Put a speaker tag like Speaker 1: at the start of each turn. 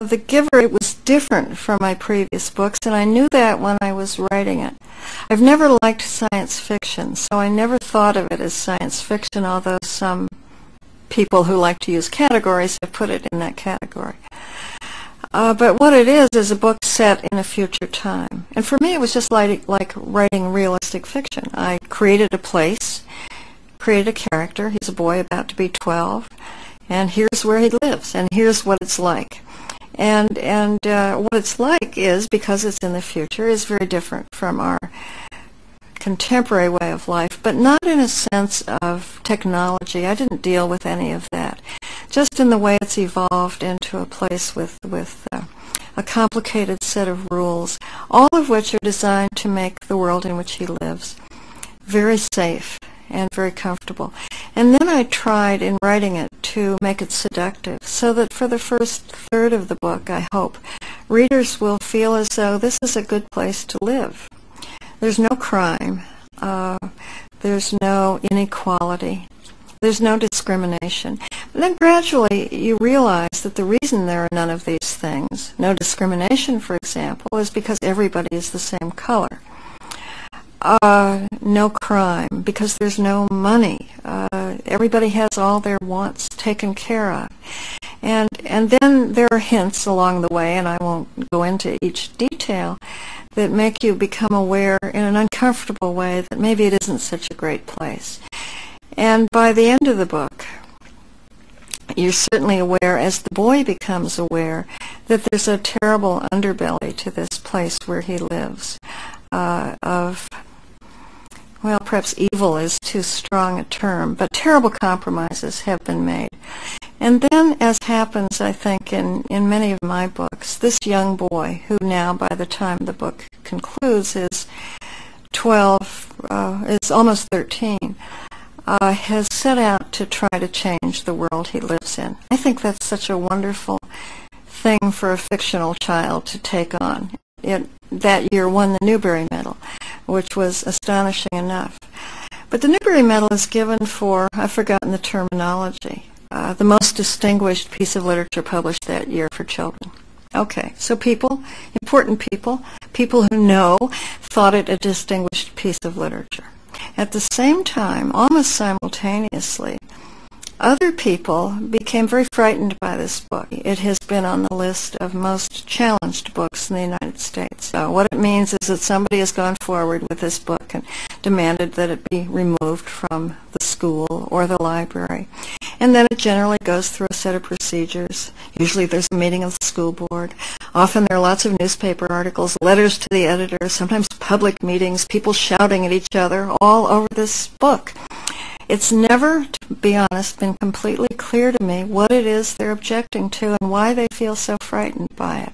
Speaker 1: The Giver, it was different from my previous books, and I knew that when I was writing it. I've never liked science fiction, so I never thought of it as science fiction, although some people who like to use categories have put it in that category. But what it is a book set in a future time. And for me, it was just like writing realistic fiction. I created a place, created a character. He's a boy about to be 12, and here's where he lives, and here's what it's like. And what it's like is, because it's in the future, is very different from our contemporary way of life, but not in a sense of technology. I didn't deal with any of that. Just in the way it's evolved into a place with a complicated set of rules, all of which are designed to make the world in which he lives very safe and very comfortable. And then I tried, in writing it, to make it seductive, so that for the first third of the book, I hope, readers will feel as though this is a good place to live. There's no crime, there's no inequality, there's no discrimination. And then gradually you realize that the reason there are none of these things, no discrimination, for example, is because everybody is the same color. No crime, because there's no money. Everybody has all their wants taken care of. And then there are hints along the way, and I won't go into each detail, that make you become aware in an uncomfortable way that maybe it isn't such a great place. And by the end of the book, you're certainly aware, as the boy becomes aware, that there's a terrible underbelly to this place where he lives, well, perhaps evil is too strong a term, but terrible compromises have been made. And then, as happens, I think, in many of my books, this young boy, who now, by the time the book concludes, is 12, is almost 13, has set out to try to change the world he lives in. I think that's such a wonderful thing for a fictional child to take on. That year won the Newbery Medal, which was astonishing enough. But the Newbery Medal is given for, I've forgotten the terminology, the most distinguished piece of literature published that year for children. Okay, so people, important people, people who know, thought it a distinguished piece of literature. At the same time, almost simultaneously, other people became very frightened by this book. It has been on the list of most challenged books in the United States. So what it means is that somebody has gone forward with this book and demanded that it be removed from the school or the library. And then it generally goes through a set of procedures. Usually there's a meeting of the school board. Often there are lots of newspaper articles, letters to the editor, sometimes public meetings, people shouting at each other, all over this book. It's never, to be honest, been completely clear to me what it is they're objecting to and why they feel so frightened by it.